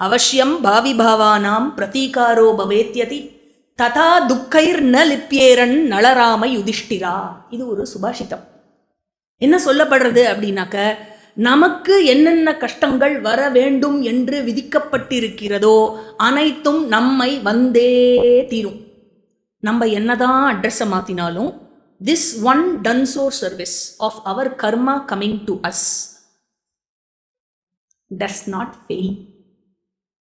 அவசியம் பாவி பாவானாம் பிரதீகாரோ பவேத்யதி ததா துக்கைர் ந லிப்யேரன் நளராம யுதிஷ்டிரா. இது ஒரு சுபாஷிதம். என்ன சொல்லப்படுறது அப்படின்னாக்க, நமக்கு என்னென்ன கஷ்டங்கள் வர வேண்டும் என்று விதிக்கப்பட்டிருக்கிறதோ அனைத்தும் நம்மை வந்தே தீரும். நம்ம என்னதான் அட்ரஸை மாற்றினாலும் this one done so service of our karma coming to us does not fail.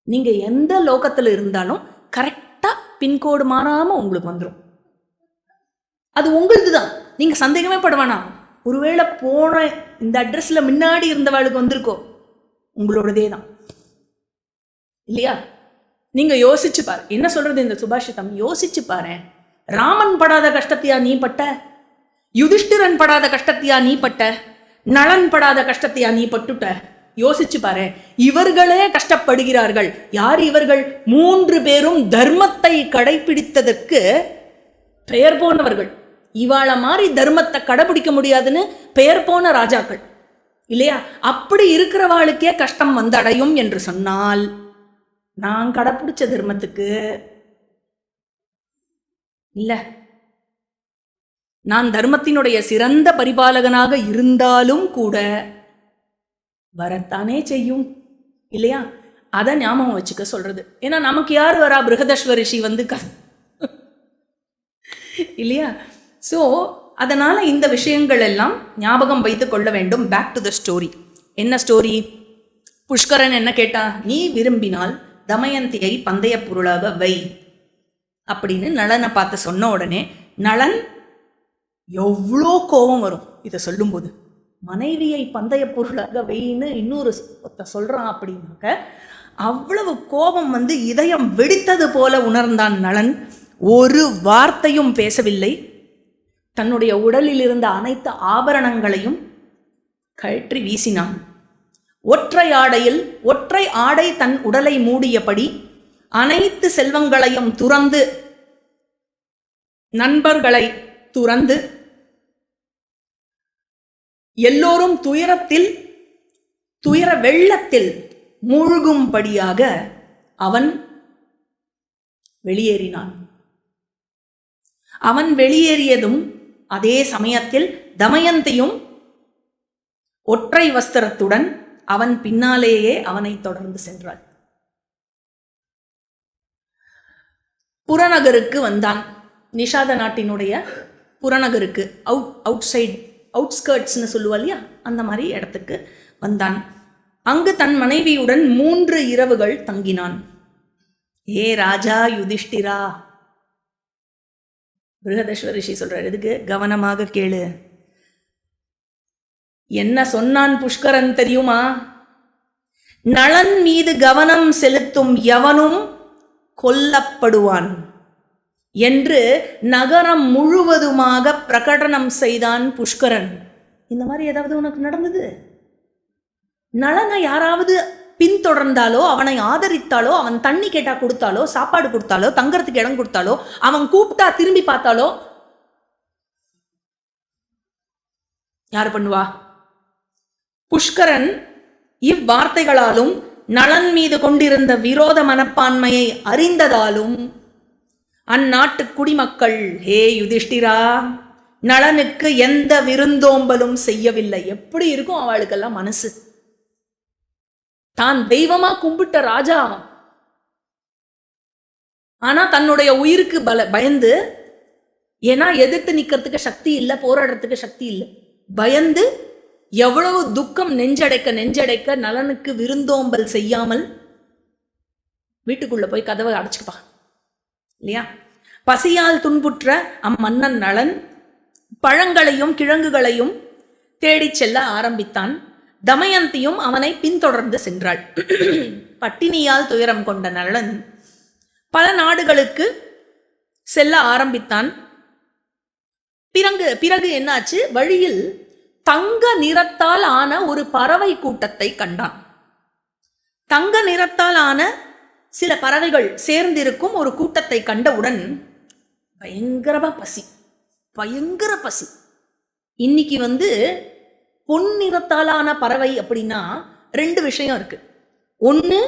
நீங்க எந்த லோகத்தில் இருந்தாலும் கரெக்டா பின்கோடு மாறாம உங்களுக்கு வந்துடும். அது உங்களுக்கு தான், நீங்க சந்தேகமே படுவானா. ஒருவேளை போன இந்த அட்ரஸ்ல முன்னாடி இருந்தவாளுக்கு வந்திருக்கோ, உங்களோடதே தான் இல்லையா? நீங்க யோசிச்சு பாரு. என்ன சொல்றது இந்த சுபாஷிதம்? யோசிச்சு பாரு. ராமன் படாத கஷ்டத்தையா நீ பட்ட? யுதிஷ்டிரன் படாத கஷ்டத்தையா நீ பட்ட? நளன் படாத கஷ்டத்தையா நீ பட்டுட்ட? யோசிச்சு பாரு. இவர்களே கஷ்டப்படுகிறார்கள். யார் இவர்கள்? 3 பேரும் தர்மத்தை கடைபிடித்ததற்கு பெயர் போனவர்கள். இவாள மாதிரி தர்மத்தை கடைபிடிக்க முடியாதுன்னு பெயர் போன ராஜாக்கள் இல்லையா? அப்படி இருக்கிறவாளுக்கே கஷ்டம் வந்தடையும் என்று சொன்னால், நான் கடைபிடிச்ச தர்மத்துக்கு இல்ல, நான் தர்மத்தினுடைய சிறந்த பரிபாலகனாக இருந்தாலும் கூட வரத்தானே செய்யும் இல்லையா? அதை ஞாபகம் வச்சுக்க சொல்றது. ஏன்னா நமக்கு யார் வரா? பிருகதஸ்வ ரிஷி வந்து இல்லையா? ஸோ அதனால இந்த விஷயங்கள் எல்லாம் ஞாபகம் வைத்து கொள்ள வேண்டும். Back to the story. என்ன ஸ்டோரி? புஷ்கரன் என்ன கேட்டா? நீ விரும்பினால் தமயந்தியை பந்தய பொருளாக வை அப்படின்னு நளனை பார்த்து சொன்ன உடனே நளன் எவ்வளோ கோபம் வரும் இதை சொல்லும்போது. மனைவியை பந்தய பொருளாக வைன்னு இன்னொரு சொல்றான் அப்படின்னாக்க அவ்வளவு கோபம் வந்து இதயம் வெடித்தது போல உணர்ந்தான் நளன். ஒரு வார்த்தையும் பேசவில்லை. தன்னுடைய உடலில் இருந்த அனைத்து ஆபரணங்களையும் கழற்றி வீசினான். ஒற்றை ஆடை தன் உடலை மூடியபடி அனைத்து செல்வங்களையும் துறந்து, நண்பர்களை துறந்து, எல்லோரும் துயர வெள்ளத்தில் மூழ்கும்படியாக அவன் வெளியேறினான். அவன் வெளியேறியதும் அதே சமயத்தில் தமயந்தியும் ஒற்றை வஸ்திரத்துடன் அவன் பின்னாலேயே அவனை தொடர்ந்து சென்றாள். புறநகருக்கு வந்தான். நிஷாத நாட்டினுடைய புறநகருக்கு, அவுட்ஸ்கர்ட்ஸ்னு சொல்லுவா இல்லையா, அந்த மாதிரி இடத்துக்கு வந்தான். அங்கு தன் மனைவியுடன் 3 இரவுகள் தங்கினான். ஏ ராஜா யுதிஷ்டிரா, பிருகதஸ்வ ரிஷி சொல்றார், எதுக்கு? கவனமாக கேளு. என்ன சொன்னான் புஷ்கரன் தெரியுமா? நளன் மீது கவனம் செலுத்தும் எவனும் கொல்லப்படுவான் என்று நகரம் முழுவதுமாக பிரகடனம் செய்தான் புஷ்கரன். இந்த மாதிரி ஏதாவது உனக்கு நடந்தது? நளனை யாராவது பின்தொடர்ந்தாலோ, அவனை ஆதரித்தாலோ, அவன் தண்ணி கேட்டா கொடுத்தாலோ, சாப்பாடு கொடுத்தாலோ, தங்கறதுக்கு இடம் கொடுத்தாலோ, அவன் கூப்பிட்டா திரும்பி பார்த்தாலோ யார் பண்ணுவா? புஷ்கரன் இவ்வார்த்தைகளாலும் நளன் மீது கொண்டிருந்த விரோத மனப்பான்மையை அறிந்ததாலும் அந்நாட்டு குடிமக்கள், ஹே யுதிஷ்டிரா, நளனுக்கு எந்த விருந்தோம்பலும் செய்யவில்லை. எப்படி இருக்கும் அவளுக்கெல்லாம் மனசு? தான் தெய்வமா கும்பிட்ட ராஜா அவன். ஆனா தன்னுடைய உயிருக்கு பயந்து, ஏன்னா எதிர்த்து நிக்கிறதுக்கு சக்தி இல்லை, போராடுறதுக்கு சக்தி இல்லை, பயந்து எவ்வளவு துக்கம் நெஞ்சடைக்க நளனுக்கு விருந்தோம்பல் செய்யாமல் வீட்டுக்குள்ள போய் கதவை அடைச்சுப்பா இல்லையா? பசியால் துன்புற்ற அம்மன்னன் நளன் பழங்களையும் கிழங்குகளையும் தேடிச் செல்ல ஆரம்பித்தான். தமயந்தியும் அவனை பின்தொடர்ந்து சென்றாள். பட்டினியால் துயரம் கொண்ட நளன் பல நாடுகளுக்கு செல்ல ஆரம்பித்தான். பிறகு என்னாச்சு? வழியில் தங்க நிறத்தால் ஆன ஒரு பறவை கூட்டத்தை கண்டான். தங்க நிறத்தால் ஆன சில பறவைகள் சேர்ந்திருக்கும் ஒரு கூட்டத்தை கண்டவுடன் பயங்கர பசி. இன்னைக்கு பொன் நிறத்தாலான பறவை அப்படின்னா 2 விஷயம் இருக்கு. ஒன்று,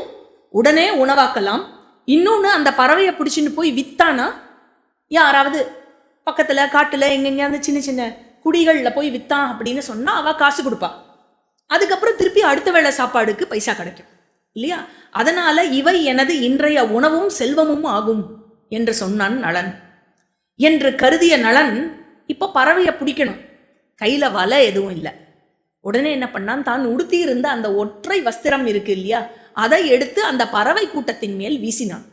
உடனே உணவாக்கலாம். இன்னொன்று, அந்த பறவையை பிடிச்சிட்டு போய் வித்தானா, யாராவது பக்கத்தில் காட்டில் எங்கெங்கேயாவது சின்ன சின்ன குடிகளில் போய் வித்தான் அப்படின்னு சொன்னால் அவள் காசு கொடுப்பா. அதுக்கப்புறம் திருப்பி அடுத்த வேளை சாப்பாடுக்கு பைசா கிடைக்கும் இல்லையா? அதனால இவை எனது இன்றைய உணவும் செல்வமும் ஆகும் என்று சொன்னான் நளன். என்று கருதிய நளன் இப்போ பறவையை பிடிக்கணும், கையில் வலை எதுவும் இல்லை. உடனே என்ன பண்ணான், தான் உடுத்தி இருந்த அந்த ஒற்றை வஸ்திரம் இருக்கு இல்லையா, அதை எடுத்து அந்த பறவை கூட்டத்தின் மேல் வீசினான்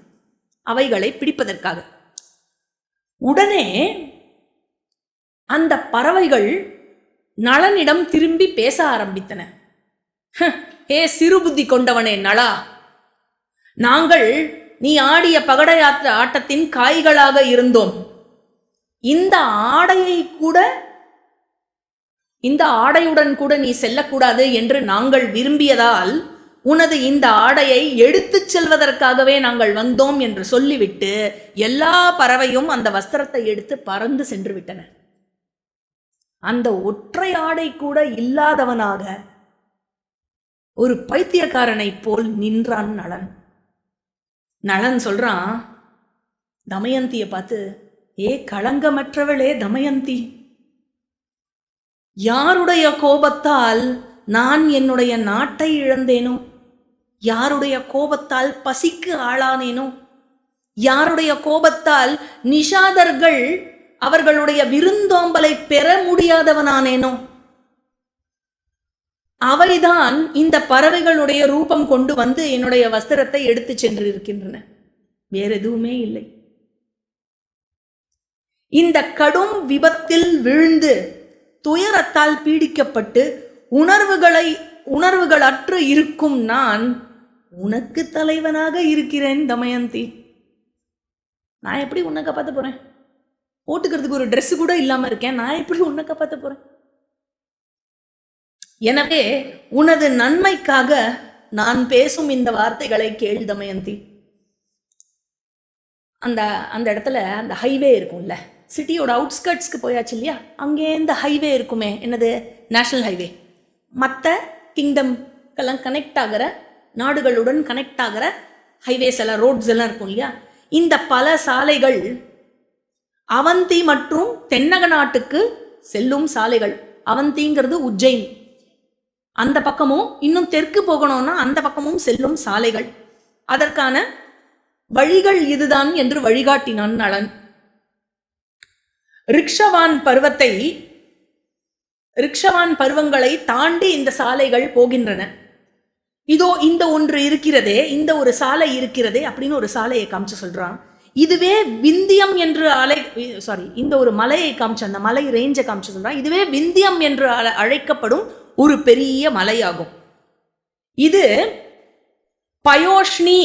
அவைகளை பிடிப்பதற்காக. உடனே அந்த பறவைகள் நளனிடம் திரும்பி பேச ஆரம்பித்தன. ஏ சிறுபுத்தி கொண்டவனே நளா, நாங்கள் நீ ஆடிய பகடையாத்திர ஆட்டத்தின் காய்களாக இருந்தோம். இந்த ஆடையுடன் கூட நீ செல்லக்கூடாது என்று நாங்கள் விரும்பியதால் உனது இந்த ஆடையை எடுத்துச் செல்வதற்காகவே நாங்கள் வந்தோம் என்று சொல்லிவிட்டு எல்லா பறவையும் அந்த வஸ்திரத்தை எடுத்து பறந்து சென்று விட்டன. அந்த ஒற்றை ஆடை கூட இல்லாதவனாக ஒரு பைத்தியக்காரனை போல் நின்றான் நளன். நளன் சொல்றான் தமயந்தியை பார்த்து, ஏ களங்கமற்றவளே தமயந்தி, யாருடைய கோபத்தால் நான் என்னுடைய நாட்டை இழந்தேனோ, யாருடைய கோபத்தால் பசிக்கு ஆளானேனோ, யாருடைய கோபத்தால் நிஷாதர்கள் அவர்களுடைய விருந்தோம்பலை பெற முடியாதவனானேனோ, அவைதான் இந்த பறவைகளுடைய ரூபம் கொண்டு வந்து என்னுடைய வஸ்திரத்தை எடுத்து சென்று இருக்கின்றன. வேற எதுவுமே இல்லை. இந்த கடும் விபத்தில் விழுந்து துயரத்தால் பீடிக்கப்பட்டு உணர்வுகளற்று இருக்கும் நான் உனக்கு தலைவனாக இருக்கிறேன் தமயந்தி. நான் எப்படி உன்னை காப்பாற்ற போறேன்? போட்டுக்கிறதுக்கு ஒரு ட்ரெஸ் கூட இல்லாம இருக்கேன், நான் எப்படி உன்னை காப்பாற்ற போறேன்? எனவே உனது நன்மைக்காக நான் பேசும் இந்த வார்த்தைகளை கேள் தமயந்தி. அந்த இடத்துல அந்த ஹைவே இருக்கும்ல, சிட்டியோட அவுட்ஸ்கர்ட்ஸ்க்கு போயாச்சு இல்லையா, அங்கே இந்த ஹைவே இருக்குமே, என்னது நேஷனல் ஹைவே, மற்ற கிங்டம்க்கெல்லாம் கனெக்ட் ஆகிற, நாடுகளுடன் கனெக்ட் ஆகிற ஹைவேஸ் எல்லாம், ரோட்ஸ் எல்லாம் இருக்கும் இல்லையா, இந்த பல சாலைகள் அவந்தி மற்றும் தென்னக நாட்டுக்கு செல்லும் சாலைகள். அவந்திங்கிறது உஜ்ஜைன், அந்த பக்கமும் இன்னும் தெற்கு போகணும்னா அந்த பக்கமும் செல்லும் சாலைகள். அதற்கான வழிகள் இதுதான் என்று வழிகாட்டினான் நளன். ரிக்ஷவான் பருவங்களை தாண்டி இந்த சாலைகள் போகின்றன. இதோ இந்த ஒன்று இருக்கிறதே, இந்த ஒரு சாலை இருக்கிறதே அப்படின்னு ஒரு சாலையை காமிச்சு சொல்றான். இதுவே விந்தியம் என்று இந்த ஒரு மலையை காமிச்சு, அந்த மலை ரேஞ்சை காமிச்சு சொல்றான். இதுவே விந்தியம் என்று அழைக்கப்படும் ஒரு பெரிய மலையாகும். இது பயோஷ்ணி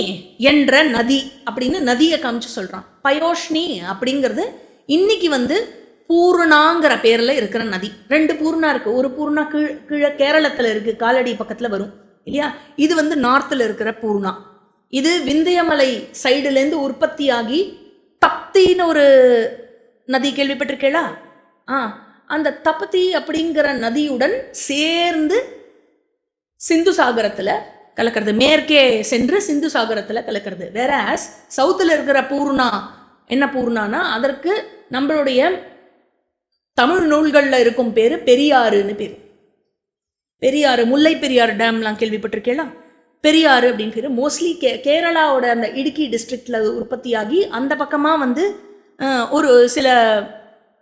என்ற நதி அப்படின்னு நதியை காமிச்சு சொல்றான். பயோஷ்ணி அப்படிங்கிறது இன்னைக்கு பூர்ணாங்கிற பேர்ல இருக்கிற நதி. 2 பூர்ணா இருக்கு. ஒரு பூர்ணா கீழே கேரளத்துல இருக்கு, காலடி பக்கத்துல வரும் இல்லையா. இது நார்த்தில் இருக்கிற பூர்ணா. இது விந்தியமலை சைடுலேருந்து உற்பத்தியாகி தப்தின்னு ஒரு நதி கேள்விப்பட்டிருக்கேளா? அந்த தப்தி அப்படிங்கிற நதியுடன் சேர்ந்து சிந்து சாகரத்துல கலக்கிறது, மேற்கே சென்று சிந்து சாகரத்துல கலக்கிறது. வேற சவுத்தில் இருக்கிற பூர்ணா என்ன பூர்ணானா, அதற்கு நம்மளுடைய தமிழ் நூல்களில் இருக்கும் பேரு பெரியாறுன்னு பேர். பெரியாறு, முல்லை பெரியாறு டேம்லாம் கேள்விப்பட்டிருக்கேளா? பெரியாறு அப்படின்னு பேர். மோஸ்ட்லி கேரளாவோட அந்த இடுக்கி டிஸ்ட்ரிக்ட்ல உற்பத்தியாகி அந்த பக்கமாக ஒரு சில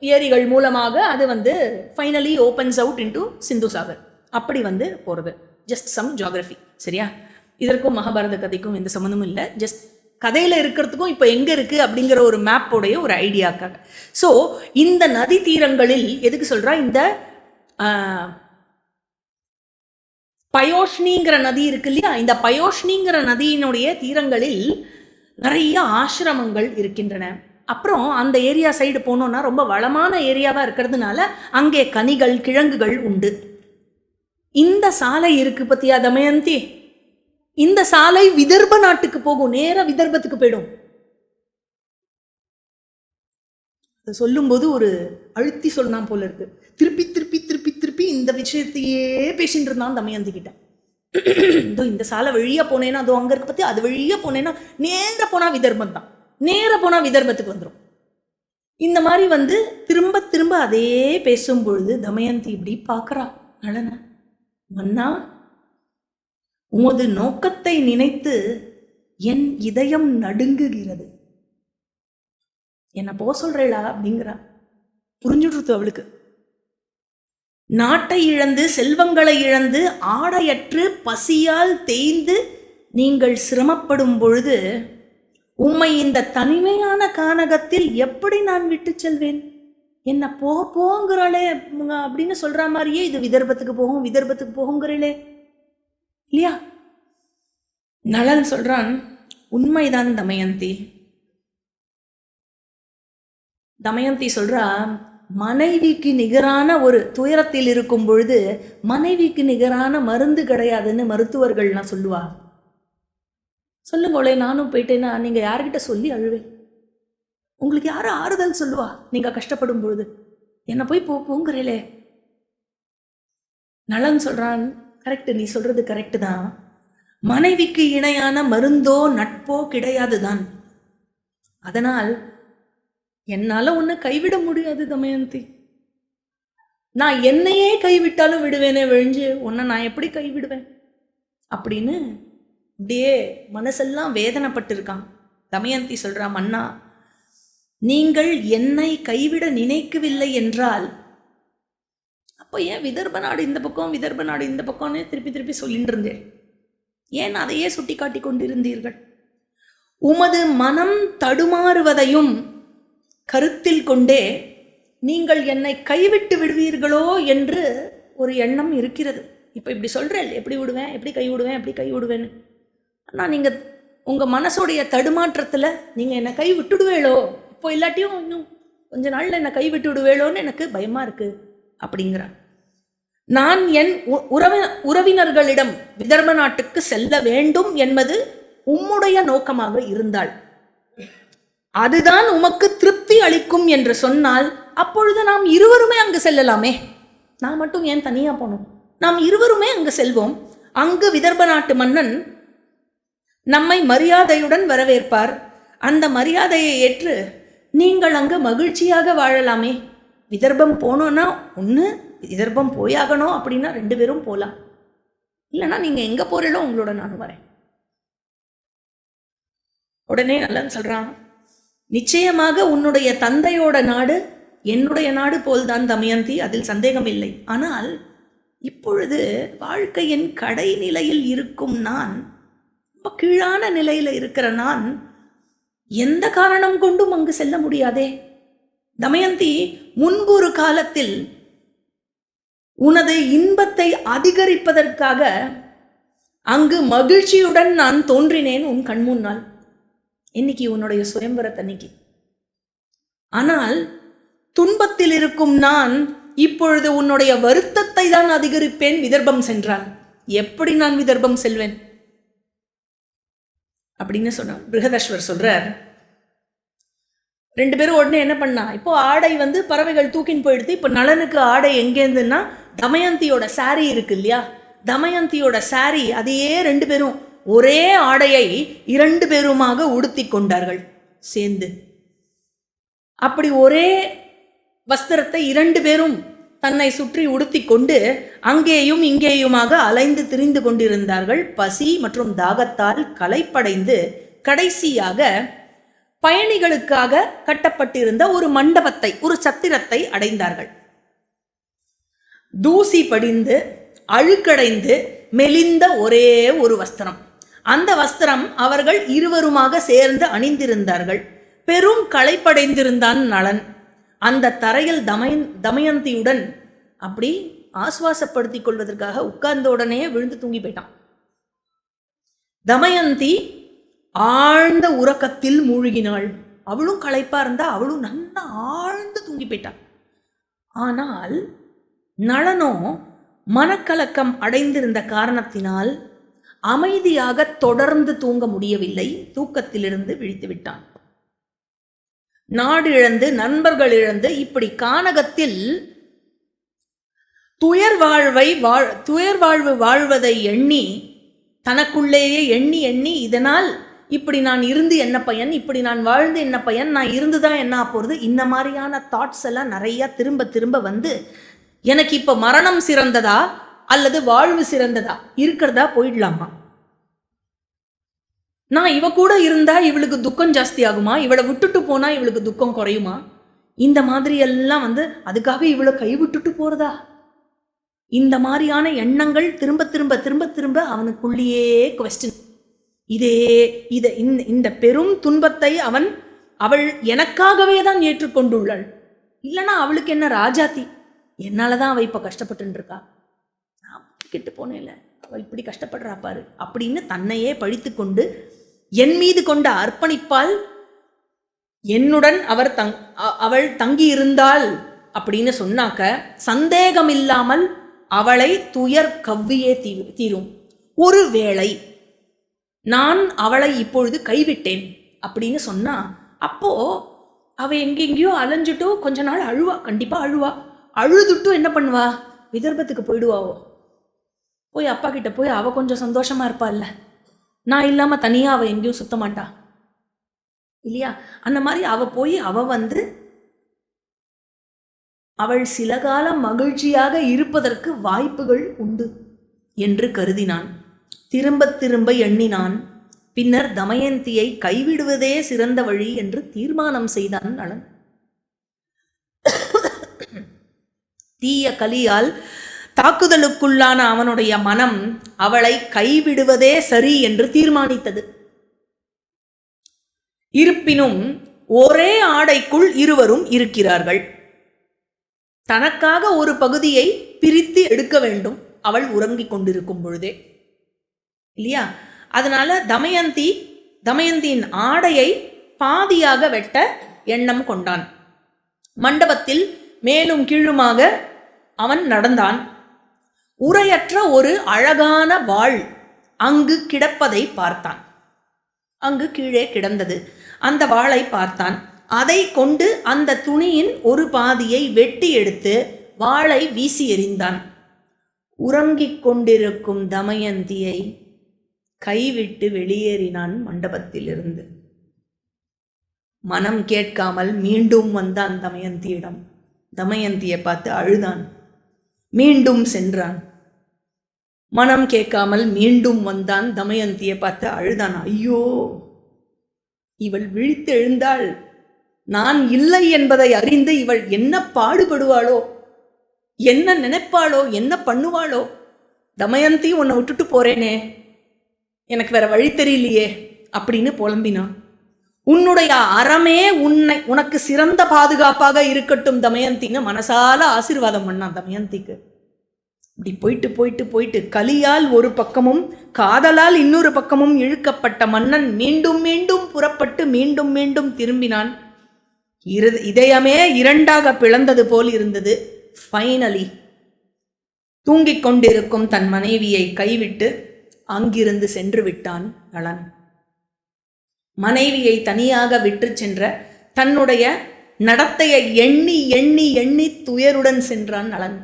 ஏரிகள் மூலமாக அது ஃபைனலி ஓப்பன்ஸ் அவுட் இன்டு சிந்து சாகர். அப்படி போகிறது. ஜஸ்ட் சம் ஜியாகிரஃபி, சரியா? இதற்கும் மகாபாரத கதைக்கும் எந்த சம்மந்தமும் இல்லை. ஜஸ்ட் கதையில் இருக்கிறதுக்கும் இப்போ எங்கே இருக்குது அப்படிங்கிற ஒரு மேப்போடைய ஒரு ஐடியாக்காக. ஸோ இந்த நதி தீரங்களில் எதுக்கு சொல்கிறா, இந்த பயோஷ்ணிங்கிற நதி இருக்கு இல்லையா, இந்த பயோஷ்ணிங்கிற நதியினுடைய தீரங்களில் நிறைய ஆசிரமங்கள் இருக்கின்றன. அப்புறம் அந்த ஏரியா சைடு போனோம்னா ரொம்ப வளமான ஏரியாவாக இருக்கிறதுனால அங்கே கனிகள் கிழங்குகள் உண்டு. இந்த சாலை இருக்கு பத்தியா தமயந்தி, இந்த சாலை விதர்ப நாட்டுக்கு போகும், நேர விதர்பத்துக்கு போயிடும். சொல்லும்போது ஒரு அழுத்தி சொன்னான் போல இருக்கு. திருப்பி திருப்பி திருப்பி திருப்பி இந்த விஷயத்தையே பேசிட்டு இருந்தான் தமயந்தி கிட்ட. இதோ இந்த சாலை வழியா போனேன்னா அதோ அங்க இருக்க பத்தி, அது வழியா போனேன்னா நேர போனா விதர்பம் தான், நேர போனா விதர்பத்துக்கு வந்துடும். இந்த மாதிரி வந்து திரும்ப திரும்ப அதே பேசும் பொழுது தமயந்தி இப்படி பார்க்கறா நளன. மன்னா, உமது நோக்கத்தை நினைத்து என் இதயம் நடுங்குகிறது. என்ன போ சொல்றேளா அப்படிங்கிறா. புரிஞ்சுடுத்து அவளுக்கு. நாட்டை இழந்து செல்வங்களை இழந்து ஆடையற்று பசியால் தேய்ந்து நீங்கள் சிரமப்படும் பொழுது உம்மை இந்த தனிமையான கானகத்தில் எப்படி நான் விட்டு செல்வேன்? என்ன போங்கிறாளே அப்படின்னு சொல்ற மாதிரியே இது விதர்பத்துக்கு போகும் விதர்பத்துக்கு போகுங்கிறளே இல்லையா? நளன் சொல்றான், உண்மைதான் தமயந்தி. தமயந்தி சொல்றா, மனைவிக்கு நிகரான ஒரு துயரத்தில் இருக்கும் பொழுது மனைவிக்கு நிகரான மருந்து கிடையாதுன்னு மருத்துவர்கள்லாம் சொல்லுவா. சொல்லுங்களே, நானும் போயிட்டேன்னா நீங்க யார்கிட்ட சொல்லி அழுவேன்? உங்களுக்கு யாரு ஆறுதல் சொல்லுவா நீங்க கஷ்டப்படும் பொழுது? என்ன போய் போங்கிறீங்களே. நலன் சொல்றான், கரெக்ட், நீ சொல்றது கரெக்டு தான். மனைவிக்கு இணையான மருந்தோ நட்போ கிடையாதுதான். அதனால் என்னால உன்னை கைவிட முடியாது தமயந்தி. நான் என்னையே கைவிட்டாலும் விடுவேனே விழிஞ்சு உன்னை நான் எப்படி கைவிடுவேன் அப்படின்னு அப்படியே மனசெல்லாம் வேதனைப்பட்டு இருக்கான். தமயந்தி சொல்றா, மன்னா, நீங்கள் என்னை கைவிட நினைக்கவில்லை என்றால் அப்போ ஏன் விதர்ப நாடு இந்த பக்கம் விதர்ப நாடு இந்த பக்கம்னு திருப்பி திருப்பி சொல்லிட்டு இருந்தேன்? ஏன் அதையே சுட்டி காட்டி கொண்டிருந்தீர்கள்? உமது மனம் தடுமாறுவதையும் கருத்தில் கொண்டே நீங்கள் என்னை கைவிட்டு விடுவீர்களோ என்று ஒரு எண்ணம் இருக்கிறது. இப்போ இப்படி சொல்கிறேன், எப்படி விடுவேன், எப்படி கை விடுவேன், எப்படி கை விடுவேன்னு. ஆனால் நீங்கள் உங்கள் மனசோடைய தடுமாற்றத்தில் நீங்கள் என்னை கை விட்டுடுவேளோ, இப்போ இல்லாட்டியும் இன்னும் கொஞ்ச நாளில் என்னை கை விட்டு விடுவேளோன்னு எனக்கு பயமாக இருக்குது அப்படிங்கிறான். நான் என் உறவினர்களிடம் விதர்ப நாட்டுக்கு செல்ல வேண்டும் என்பது உம்முடைய நோக்கமாக இருந்தாள், அதுதான் உமக்கு திருப்தி அளிக்கும் என்று சொன்னால் அப்பொழுது நாம் இருவருமே அங்கு செல்லலாமே. நான் மட்டும் ஏன் தனியா போனோம்? நாம் இருவருமே அங்கு செல்வோம். அங்கு விதர்ப நாட்டு மன்னன் நம்மை மரியாதையுடன் வரவேற்பார். அந்த மரியாதையை ஏற்று நீங்கள் அங்கு மகிழ்ச்சியாக வாழலாமே. விதர்பம் போனோன்னா ஒன்று விதர்பம் போயாகணும் அப்படின்னா 2 பேரும் போகலாம். இல்லைன்னா நீங்கள் எங்கே போகிறீங்களோ உங்களோட நானும் வரேன். உடனே நல்லன்னு சொல்கிறான், நிச்சயமாக உன்னுடைய தந்தையோட நாடு என்னுடைய நாடு போல்தான் தமயந்தி, அதில் சந்தேகம் இல்லை. ஆனால் இப்பொழுது வாழ்க்கையின் கடைநிலையில் இருக்கும் நான், ரொம்ப கீழான நிலையில் இருக்கிற நான் எந்த காரணம் கொண்டும் அங்கு செல்ல முடியாதே. தமயந்தி, முன்பொரு காலத்தில் உனது இன்பத்தை அதிகரிப்பதற்காக அங்கு மகிழ்ச்சியுடன் நான் தோன்றினேன் உன் கண் முன்னால். இன்னைக்கு உன்னுடைய சுயம்பரத்தன்னைக்கு. ஆனால் துன்பத்தில் இருக்கும் நான் இப்பொழுது உன்னுடைய வருத்தத்தை தான் அதிகரிப்பேன் விதர்பம் சென்றான். எப்படி நான் விதர்பம் செல்வேன் அப்படின்னு சொன்னான். பிருகதஸ்வர் சொல்றார், 2 பேரும் உடனே என்ன பண்ணா, இப்போ ஆடை வந்து பறவைகள் தூக்கின்னு போயிடுது. இப்போ நளனுக்கு ஆடை எங்கேருந்துன்னா தமயந்தியோட சாரி இருக்கு இல்லையா, தமயந்தியோட சாரி அதையே 2 பேரும் ஒரே ஆடையை 2 பேருமாக உடுத்தி கொண்டார்கள் சேர்ந்து. அப்படி ஒரே வஸ்திரத்தை 2 பேரும் தன்னை சுற்றி உடுத்தி கொண்டு அங்கேயும் இங்கேயுமாக அலைந்து திரிந்து கொண்டிருந்தார்கள். பசி மற்றும் தாகத்தால் களைப்படைந்து கடைசியாக பயணிகளுக்காக கட்டப்பட்டிருந்த ஒரு மண்டபத்தை, ஒரு சத்திரத்தை அடைந்தார்கள். தூசி படிந்து அழுக்கடைந்து மெலிந்த ஒரே ஒரு வஸ்திரம். அந்த வஸ்திரம் அவர்கள் இருவருமாக சேர்ந்து அணிந்திருந்தார்கள். பெரும் களைப்படைந்திருந்தான் நளன். அந்த தரையில் தமயந்தியுடன் அப்படி ஆசுவாசப்படுத்திக் கொள்வதற்காக உட்கார்ந்த உடனே விழுந்து தூங்கி போயிட்டான். தமயந்தி ஆழ்ந்த உறக்கத்தில் மூழ்கினாள். அவளும் களைப்பா இருந்தா, அவளும் நல்லா ஆழ்ந்து தூங்கி போயிட்டான். ஆனால் நளனோ மனக்கலக்கம் அடைந்திருந்த காரணத்தினால் அமைதியாக தொடர்ந்து தூங்க முடியவில்லை. தூக்கத்திலிருந்து விழித்து விட்டான். நாடு இழந்து நண்பர்கள் இழந்து இப்படி கானகத்தில் துயர் வாழ்வு வாழ்வதை எண்ணி, தனக்குள்ளேயே எண்ணி எண்ணி, இதனால் இப்படி நான் இருந்து என்ன பயன், இப்படி நான் வாழ்ந்து என்ன பயன், நான் இருந்துதான் என்ன போகிறது, இந்த மாதிரியான தாட்ஸ் எல்லாம் நிறைய திரும்ப திரும்ப வந்து எனக்கு இப்போ மரணம் சிறந்ததா அல்லது வாழ்வு சிறந்ததா, இருக்கிறதா போயிடலாமா, நான் இவ கூட இருந்தா இவளுக்கு துக்கம் ஜாஸ்தி ஆகுமா, இவளை விட்டுட்டு போனா இவளுக்கு துக்கம் குறையுமா, இந்த மாதிரி எல்லாம் வந்து அதுக்காக இவளை கைவிட்டுட்டு போறதா, இந்த மாதிரியான எண்ணங்கள் திரும்ப திரும்ப திரும்ப திரும்ப அவனுக்குள்ளேயே கொஸ்டின். இந்த பெரும் துன்பத்தை அவள் எனக்காகவே தான் ஏற்றுக்கொண்டுள்ளாள். இல்லைன்னா அவளுக்கு என்ன ராஜாத்தி, என்னாலதான் அவள் இப்ப கஷ்டப்பட்டு இருக்கா, நான் கெட்டு போனேன்ல, அவள் இப்படி கஷ்டப்படுறா பாரு அப்படின்னு தன்னையே பழித்து கொண்டு என் மீது கொண்ட அர்ப்பணிப்பால் என்னுடன் அவள் தங்கி இருந்தாள் அப்படின்னு சொன்னாக்க சந்தேகம் இல்லாமல் அவளை துயர் கவ்வியே தீரும். ஒருவேளை நான் அவளை இப்பொழுது கைவிட்டேன் அப்படின்னு சொன்னா, அப்போ அவ எங்கெங்கேயோ அலைஞ்சிட்டோ கொஞ்ச நாள் அழுவா, கண்டிப்பா அழுவா. அழுதுட்டும் என்ன பண்ணுவா, விதர்ப்பத்துக்கு போயிடுவாவோ, போய் அப்பா கிட்ட போய் அவ கொஞ்சம் சந்தோஷமா இருப்பா இல்ல, நான் இல்லாம தனியா அவ எங்கேயும் சுத்த மாட்டா இல்லையா. அந்த மாதிரி அவ வந்து அவள் சில காலம் மகிழ்ச்சியாக இருப்பதற்கு வாய்ப்புகள் உண்டு என்று கருதினான். திரும்ப திரும்ப எண்ணினான். பின்னர் தமயந்தியை கைவிடுவதே சிறந்த வழி என்று தீர்மானம் செய்தான் நளன். தீய கலியால் தாக்குதலுக்குள்ளான அவனுடைய மனம் அவளை கைவிடுவதே சரி என்று தீர்மானித்தது. இருப்பினும் ஒரே ஆடைக்குள் இருவரும் இருக்கிறார்கள். தனக்காக ஒரு பகுதியை பிரித்து எடுக்க வேண்டும், அவள் உறங்கிக் கொண்டிருக்கும் பொழுதே இல்லையா. அதனால தமயந்தியின் ஆடையை பாதியாக வெட்ட எண்ணம் கொண்டான். மண்டபத்தில் மேலும் கீழுமாக அவன் நடந்தான். உரையற்ற ஒரு அழகான வாள் அங்கு கிடப்பதை பார்த்தான். அங்கு கீழே கிடந்தது. அந்த வாளை பார்த்தான். அதை கொண்டு அந்த துணியின் ஒரு பாதியை வெட்டி எடுத்து வாளை வீசி எறிந்தான். உறங்கிக் கொண்டிருக்கும் தமயந்தியை கைவிட்டு வெளியேறினான் மண்டபத்திலிருந்து. மனம் கேட்காமல் மீண்டும் வந்தான் தமயந்தியிடம். தமயந்தியை பார்த்து அழுதான். மீண்டும் சென்றான். மனம் கேட்காமல் மீண்டும் வந்தான். தமயந்தியை பார்த்து அழுதான். ஐயோ, இவள் விழித்து எழுந்தாள். நான் இல்லை என்பதை அறிந்து இவள் என்ன பாடுபடுவாளோ, என்ன நினைப்பாளோ, என்ன பண்ணுவாளோ. தமயந்தி, உன்னை விட்டுட்டு போறேனே, எனக்கு வேற வழி தெரியலையே அப்படின்னு புலம்பினான். உன்னுடைய அறமே உனக்கு சிறந்த பாதுகாப்பாக இருக்கட்டும் தமயந்தின்னு மனசால ஆசீர்வாதம் பண்ணான் தமயந்திக்கு. இப்படி போயிட்டு போயிட்டு போயிட்டு கலியால் ஒரு பக்கமும் காதலால் இன்னொரு பக்கமும் இழுக்கப்பட்ட மன்னன் மீண்டும் மீண்டும் புறப்பட்டு மீண்டும் மீண்டும் திரும்பினான். இதயமே இரண்டாக பிளந்தது போல் இருந்தது. ஃபைனலி தூங்கிக் கொண்டிருக்கும் தன் மனைவியை கைவிட்டு அங்கிருந்து சென்று விட்டான் நளன். மனைவியை தனியாக விட்டு சென்ற தன்னுடைய நடத்தையை எண்ணி எண்ணி எண்ணி துயருடன் சென்றான் நளன்.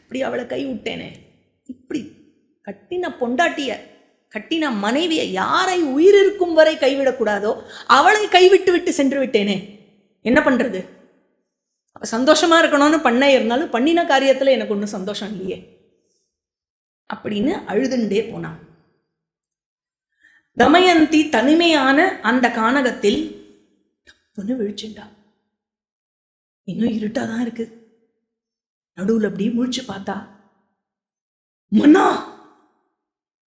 இப்படி அவளை கைவிட்டேனே, இப்படி கட்டின பொண்டாட்டிய, கட்டின மனைவியை, யாரை உயிர் இருக்கும் வரை கைவிடக்கூடாதோ அவளை கைவிட்டு விட்டு சென்று விட்டேனே, என்ன பண்றது? சந்தோஷமா இருக்கணும்னு பண்ண இருந்தாலும் பண்ணின காரியத்துல எனக்கு ஒன்றும் சந்தோஷம் இல்லையே அப்படின்னு அழுதுண்டே போனான். தமயந்தி தனிமையான அந்த கானகத்தில் ஒன்று விழிச்சுண்டா. இன்னும் இருட்டாதான் இருக்கு. நடுவில் அப்படி முழிச்சு பார்த்தா மன்னா,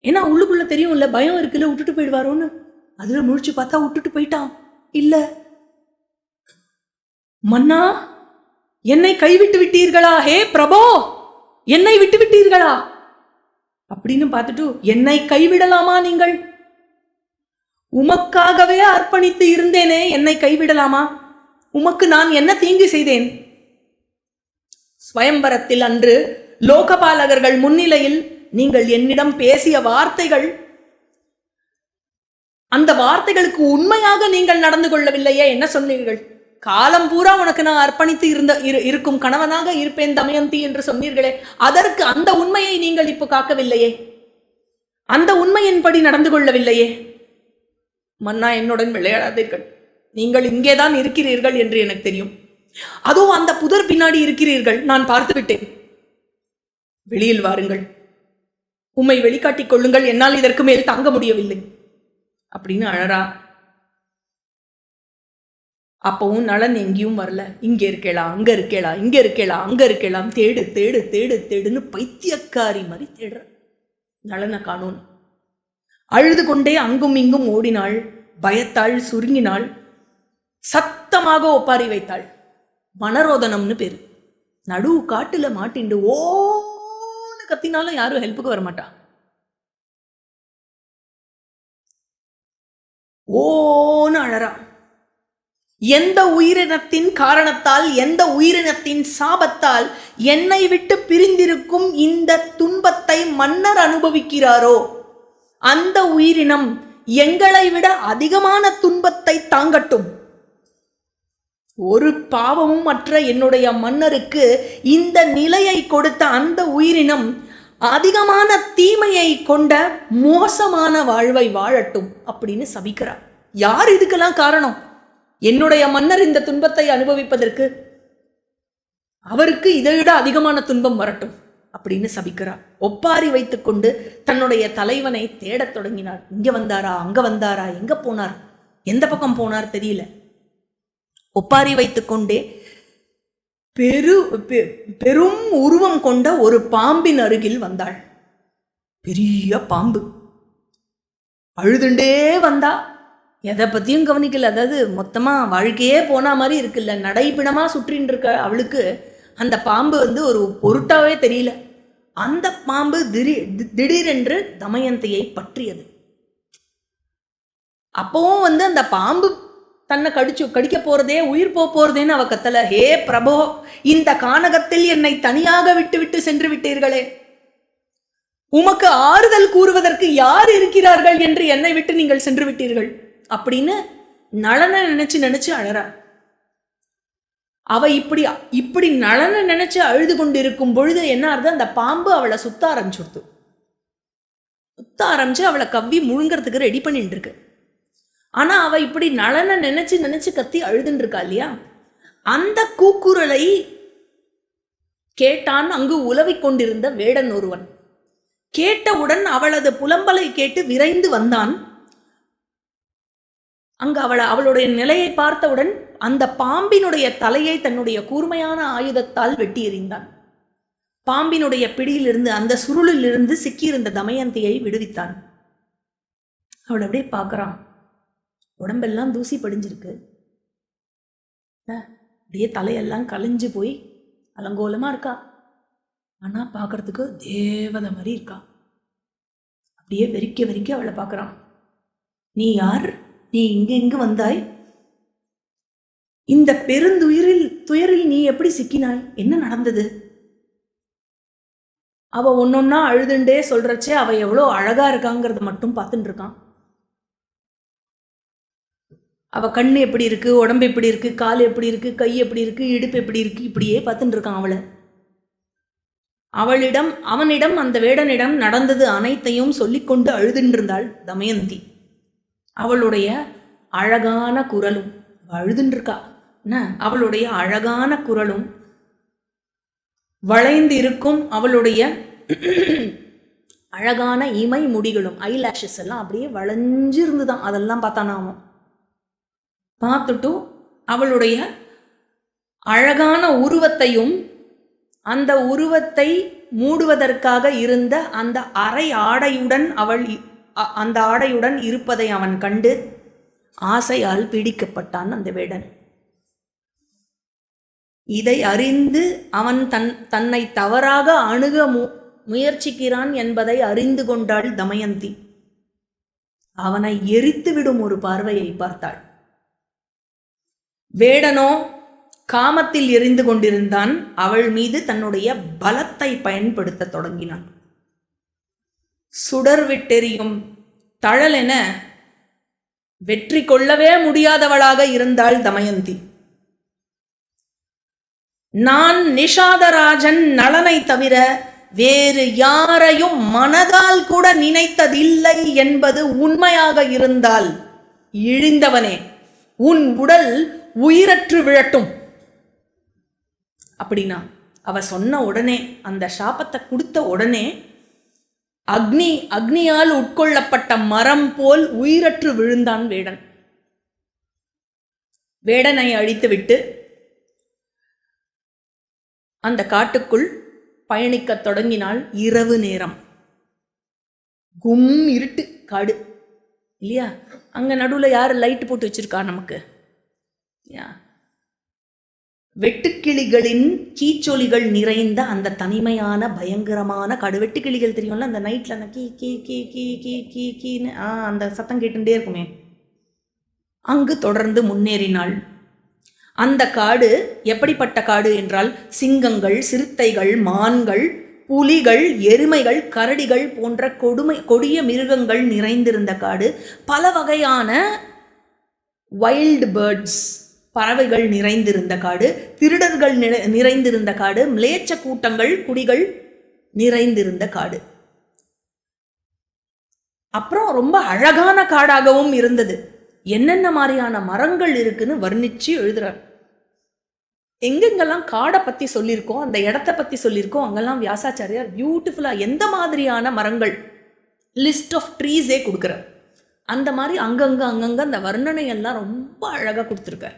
ஏன்னா உள்ளுக்குள்ள தெரியும்ல, பயம் இருக்குல்ல, விட்டுட்டு போயிடுவாரோன்னு. அதுல முழிச்சு பார்த்தா விட்டுட்டு போயிட்டான். இல்ல, மன்னா, என்னை கைவிட்டு விட்டீர்களா? ஹே பிரபோ, என்னை விட்டு விட்டீர்களா அப்படின்னு பார்த்துட்டு, என்னை கைவிடலாமா நீங்கள்? உமக்காகவே அர்ப்பணித்து இருந்தேனே, என்னை கைவிடலாமா? உமக்கு நான் என்ன தீங்கு செய்தேன்? ஸ்வயம்பரத்தில் அன்று லோகபாலகர்கள் முன்னிலையில் நீங்கள் என்னிடம் பேசிய வார்த்தைகள், அந்த வார்த்தைகளுக்கு உண்மையாக நீங்கள் நடந்து கொள்ளவில்லையே. என்ன சொன்னீர்கள்? காலம் பூரா உனக்கு நான் அர்ப்பணித்து இருக்கும் கணவனாக இருப்பேன் தமயந்தி என்று சொன்னீர்களே, அதற்கு அந்த உண்மையை நீங்கள் இப்போ காக்கவில்லையே, அந்த உண்மையின்படி நடந்து கொள்ளவில்லையே. மன்னா, என்னுடன் விளையாடாதீர்கள், நீங்கள் இங்கேதான் இருக்கிறீர்கள் என்று எனக்கு தெரியும். அதோ அந்த புதர் பின்னாடி இருக்கிறீர்கள், நான் பார்த்து விட்டேன். வெளியில் வாருங்கள், உம்மை வெளிக்காட்டிக் கொள்ளுங்கள், என்னால் இதற்கு மேல் தாங்க முடியவில்லை அப்படின்னு அழறா. அப்பவும் நளன் எங்கேயும் வரல. இங்க இருக்கேளா, அங்க இருக்கேளா, இங்க இருக்கேளா, அங்க இருக்கலாம், தேடு தேடு தேடு தேடுன்னு பைத்தியக்காரி மாதிரி தேடுற. நளனை காணோம். அழுது கொண்டே அங்கும் இங்கும் ஓடினாள், பயத்தாள், சுருங்கினாள், சத்தமாக ஒப்பாரி வைத்தாள். மனரோதனம்னு பேரு. நடு காட்டுல மாட்டிண்டு ஓன்னு கத்தினாலும் யாரும் ஹெல்ப்புக்கு வரமாட்டா. ஓன்னு அழறா. எந்த உயிரினத்தின் காரணத்தால், எந்த உயிரினத்தின் சாபத்தால் என்னை விட்டு பிரிந்திருக்கும் இந்த துன்பத்தை மன்னர் அனுபவிக்கிறாரோ அந்த உயிரினம் எங்களை விட அதிகமான துன்பத்தை தாங்கட்டும். ஒரு பாவமும் மற்ற என்னுடைய மன்னருக்கு இந்த நிலையை கொடுத்த அந்த உயிரினம் அதிகமான தீமையை கொண்ட மோசமான வாழ்வை வாழட்டும் அப்படின்னு சபிக்கிறார். யார் இதுக்கெல்லாம் காரணம்? என்னுடைய மன்னர் இந்த துன்பத்தை அனுபவிப்பதற்கு அவருக்கு இதை விட அதிகமான துன்பம் வரட்டும் அப்படின்னு சபிக்கிறார். ஒப்பாரி வைத்துக் கொண்டு தன்னுடைய தலைவனை தேடத் தொடங்கினார். இங்க வந்தாரா, அங்க வந்தாரா, எங்க போனார், எந்த பக்கம் போனார் தெரியல. ஒப்பாரி வைத்துக் கொண்டே பெரும் உருவம் கொண்ட ஒரு பாம்பின் அருகில் வந்தாள். பெரிய பாம்பு. அழுதுண்டே வந்தா, எதை பத்தியும் கவனிக்கல. அதாவது மொத்தமா வாழ்க்கையே போனா மாதிரி இருக்குல்ல, நடைபிணமா சுற்றின்னு இருக்க அவளுக்கு அந்த பாம்பு ஒரு பொருட்டாவே தெரியல. அந்த பாம்பு திடீரென்று தமயந்தியை பற்றியது. அப்பவும் அந்த பாம்பு தன்னை கடிக்க போறதே, உயிர் போறதேன்னு அவ கத்தல. ஹே பிரபோ, இந்த கானகத்தில் என்னை தனியாக விட்டு விட்டு சென்று விட்டீர்களே, உமக்கு ஆறுதல் கூறுவதற்கு யார் இருக்கிறார்கள் என்று என்னை விட்டு நீங்கள் சென்று விட்டீர்கள் அப்படின்னு நளனை நினைச்சு அழறா. அவ இப்படி நளனை நினைச்சு அழுது கொண்டிருக்கும் பொழுது என்ன ஆறுது, அந்த பாம்பு அவளை சுத்த ஆரம்பிச்சு அவளை கவ்வி முழுங்கிறதுக்கு ரெடி பண்ணிட்டு இருக்கு. ஆனா அவ இப்படி நளனை நினைச்சு கத்தி அழுதுன்னு இருக்கா இல்லையா, அந்த கூக்குரலை கேட்டான் அங்கு உலவிக் கொண்டிருந்த வேடன் ஒருவன். கேட்டவுடன் அவளது புலம்பலை கேட்டு விரைந்து வந்தான். அங்கு அவளுடைய நிலையை பார்த்தவுடன் அந்த பாம்பினுடைய தலையை தன்னுடைய கூர்மையான ஆயுதத்தால் வெட்டி எறிந்தான். பாம்பினுடைய பிடியிலிருந்து, அந்த சுருளிலிருந்து சிக்கியிருந்த தமயந்தியை விடுவித்தான். அவள் அப்படியே பார்க்கறான். உடம்பெல்லாம் தூசி படிஞ்சிருக்கு, அப்படியே தலையெல்லாம் கலைஞ்சு போய் அலங்கோலமா இருக்கா. ஆனா பார்க்கறதுக்கு தேவதை மாதிரி இருக்கா. அப்படியே வெறிக்க அவளை பார்க்கறான். நீ யார்? நீ இங்கு வந்தாய்? இந்த துயரில் நீ எப்படி சிக்கினாய்? என்ன நடந்தது? அவ ஒன்னொன்னா அழுதுண்டே சொல்றச்சே அவ எவ்வளோ அழகா இருக்காங்கிறத மட்டும் பார்த்துட்டு இருக்கான். அவ கண்ணு எப்படி இருக்கு, உடம்பு எப்படி இருக்கு, கால் எப்படி இருக்கு, கை எப்படி இருக்கு, இடுப்பு எப்படி இருக்கு, இப்படியே பார்த்துட்டு இருக்கான் அவளை. அவனிடம் அந்த வேடனிடம் நடந்தது அனைத்தையும் சொல்லிக்கொண்டு அழுதுன்றிருந்தாள் தமயந்தி. அவளுடைய அழகான குரலும், அழுதுன்றிருக்கா, அவளுடைய அழகான குரலும் வளைந்து இருக்கும் அவளுடைய அழகான இமை முடிகளும், ஐலாஷஸ் எல்லாம் அப்படியே வளைஞ்சு இருந்துதான். அதெல்லாம் பார்த்தானா அவன். பார்த்துட்டு அவளுடைய அழகான உருவத்தையும் அந்த உருவத்தை மூடுவதற்காக இருந்த அந்த அரை ஆடையுடன் அந்த ஆடையுடன் இருப்பதை அவன் கண்டு ஆசையால் பீடிக்கப்பட்டான் அந்த வேடன். இதை அறிந்து அவன் தன்னை தவறாக அணுக முயற்சிக்கிறான் என்பதை அறிந்து கொண்டாள் தமயந்தி. அவனை எரித்துவிடும் ஒரு பார்வையை பார்த்தாள். வேடனோ காமத்தில் எரிந்து கொண்டிருந்தான். அவள் மீது தன்னுடைய பலத்தை பயன்படுத்த தொடங்கினான். சுடர் விட்டெறியும் தழல் என வெற்றி கொள்ளவே முடியாதவளாக இருந்தாள் தமயந்தி. நான் நிஷாதராஜன் நளனை தவிர வேறு யாரையும் மனதால் கூட நினைத்ததில்லை என்பது உண்மையாக இருந்தால் இழிந்தவனே, உன் உடல் உயிரற்று விழட்டும். அப்படின்னா அவ சொன்ன உடனே, அந்த சாபத்தை கொடுத்த உடனே அக்னியால் உட்கொள்ளப்பட்ட மரம் போல் உயிரற்று விழுந்தான் வேடன். வேடனை அழித்துவிட்டு அந்த காட்டுக்குள் பயணிக்க தொடங்கினாள். இரவு நேரம், கும் இருட்டு காடு இல்லையா? அங்க நடுவில் யார் லைட் போட்டு வச்சிருக்கா நமக்கு? வெட்டுக்கிளிகளின் கீச்சொலிகள் நிறைந்த அந்த தனிமையான பயங்கரமான காடு. வெட்டுக்கிளிகள் தெரியும்ல, அந்த நைட்ல அந்த கீ கீ கீ கீ கீ கீ கீன்னு அந்த சத்தம் கேட்டுட்டே இருக்குமே. அங்கு தொடர்ந்து முன்னேறினாள். அந்த காடு எப்படிப்பட்ட காடு என்றால், சிங்கங்கள், சிறுத்தைகள், மான்கள், புலிகள், எருமைகள், கரடிகள் போன்ற கொடிய மிருகங்கள் நிறைந்திருந்த காடு. பல வகையான வைல்டு பேர்ட்ஸ், பறவைகள் நிறைந்திருந்த காடு. திருடர்கள் நிறைந்திருந்த காடு. மிலேச்ச கூட்டங்கள், குடிகள் நிறைந்திருந்த காடு. அப்புறம் ரொம்ப அழகான காடாகவும் இருந்தது. என்னென்ன மாதிரியான மரங்கள் இருக்குன்னு வர்ணிச்சு எழுதுறார். எங்கெங்கெல்லாம் காடை பத்தி சொல்லியிருக்கோம், அந்த இடத்த பத்தி சொல்லியிருக்கோம், அங்கெல்லாம் வியாசாச்சாரியார் பியூட்டிஃபுல்லா எந்த மாதிரியான மரங்கள் லிஸ்ட் ஆஃப் ட்ரீஸே கொடுக்குறார். அந்த மாதிரி அங்கங்க அந்த வர்ணனை எல்லாம் ரொம்ப அழகா கொடுத்துருக்கார்.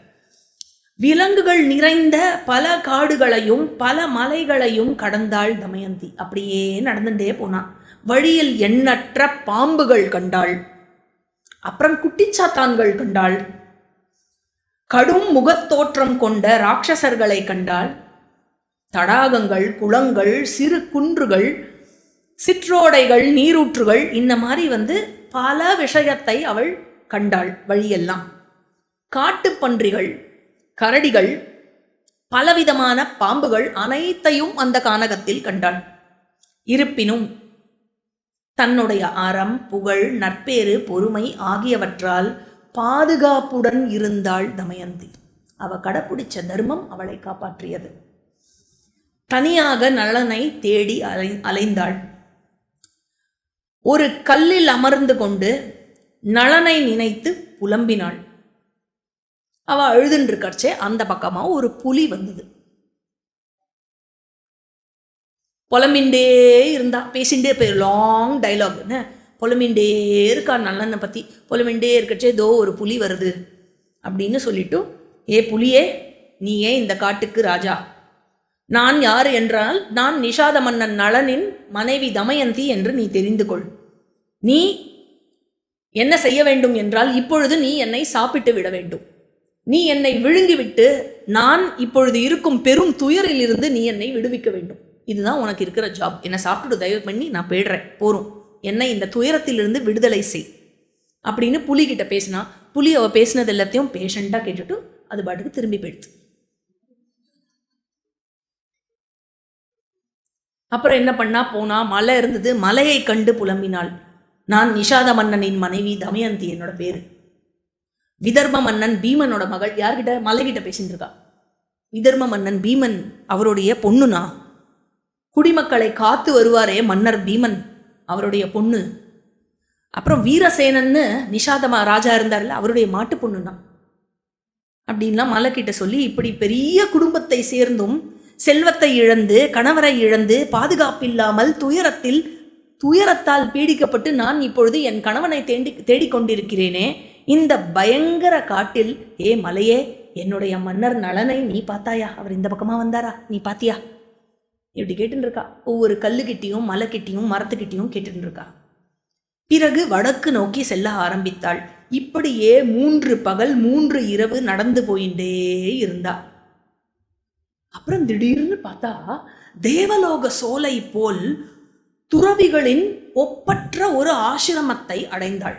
விலங்குகள் நிறைந்த பல காடுகளையும் பல மலைகளையும் கடந்தாள் தமயந்தி. அப்படியே நடந்துட்டே போனான். வழியில் எண்ணற்ற பாம்புகள் கண்டாள். அப்புறம் குட்டிச்சாத்தான்கள் கண்டாள். கடும் முகத்தோற்றம் கொண்ட ராட்சசர்களை கண்டாள். தடாகங்கள், குளங்கள், சிறு குன்றுகள், சிற்றோடைகள், நீரூற்றுகள், இந்த மாதிரி பல விஷயத்தை அவள் கண்டாள். வழியெல்லாம் காட்டுப்பன்றிகள், கரடிகள், பலவிதமான பாம்புகள் அனைத்தையும் அந்த கானகத்தில் கண்டாள். இருப்பினும் தன்னுடைய அறம், புகழ், நற்பேறு, பொறுமை ஆகியவற்றால் பாதுகாப்புடன் இருந்தாள் தமயந்தி. அவ கடைப்பிடிச்ச தர்மம் அவளை காப்பாற்றியது. தனியாக நளனை தேடி அலைந்தாள். ஒரு கல்லில் அமர்ந்து கொண்டு நளனை நினைத்து புலம்பினாள். அவ அழுதுன்னு இருக்கச்சே அந்த பக்கமா ஒரு புலி வந்தது. புலம்பின்ண்டே இருந்தா, பேசிண்டே போய் லாங் டைலாக்னு புலம்பின்ண்டே இருக்கா. நளனை பத்தி புலம்பின்ண்டே இருக்கச்சே தோ ஒரு புலி வருது அப்படின்னு சொல்லிட்டு, ஏ புலியே, நீ ஏன் இந்த காட்டுக்கு ராஜா? நான் யார் என்றால், நான் நிஷாத மன்னன் நளனின் மனைவி தமயந்தி என்று நீ தெரிந்து கொள். நீ என்ன செய்ய வேண்டும் என்றால், இப்பொழுது நீ என்னை சாப்பிட்டு விட வேண்டும். நீ என்னை விழுங்கிவிட்டு நான் இப்பொழுது இருக்கும் பெரும் துயரில் இருந்து நீ என்னை விடுவிக்க வேண்டும். இதுதான் உனக்கு இருக்கிற ஜாப். என்னை சாப்பிட்டு தயவு பண்ணி நான் போயிடுறேன், போரும், என்னை இந்த துயரத்திலிருந்து விடுதலை செய் அப்படின்னு புலி கிட்ட பேசினா. புலி அவ பேசினது எல்லாத்தையும் பேஷண்டா கேட்டுட்டு அது பாட்டுக்கு திரும்பி போயிடுச்சு. அப்புறம் என்ன பண்ணா, போனா மலை இருந்தது. மலையை கண்டு புலம்பினாள். நான் நிஷாத மன்னனின் மனைவி தமயந்தி, என்னோட பேரு. விதர்ப மன்னன் பீமனோட மகள். யார்கிட்ட? மலைகிட்ட பேசிட்டு இருக்கா. விதர்ப மன்னன் பீமன் அவருடைய பொண்ணுனா. குடிமக்களை காத்து வருவாரே மன்னர் பீமன், அவருடைய பொண்ணு. அப்புறம் வீரசேனன்னு நிஷாதமா ராஜா இருந்தார்ல, அவருடைய மாட்டு பொண்ணுனா அப்படின்லாம் மலை கிட்ட சொல்லி, இப்படி பெரிய குடும்பத்தை சேர்ந்தும் செல்வத்தை இழந்து, கணவரை இழந்து, பாதுகாப்பில்லாமல் துயரத்தால் பீடிக்கப்பட்டு நான் இப்பொழுது என் கணவனை தேடிக்கொண்டிருக்கிறேனே, இந்த பயங்கர காட்டில், ஏ மலையே, என்னுடைய மன்னர் நளனை நீ பார்த்தாயா? அவர் இந்த பக்கமா வந்தாரா? நீ பாத்தியா? இப்படி கேட்டுன்னு இருக்கா. ஒவ்வொரு கல்லுகிட்டையும், மலைக்கிட்டையும், மரத்துக்கிட்டையும் கேட்டுன்னு இருக்கா. பிறகு வடக்கு நோக்கி செல்ல ஆரம்பித்தாள். இப்படியே 3 பகல் 3 இரவு நடந்து போயிட்டே இருந்தா. அப்புறம் திடீர்னு பார்த்தா, தேவலோக சோலை போல் துறவிகளின் ஒப்பற்ற ஒரு ஆசிரமத்தை அடைந்தாள்.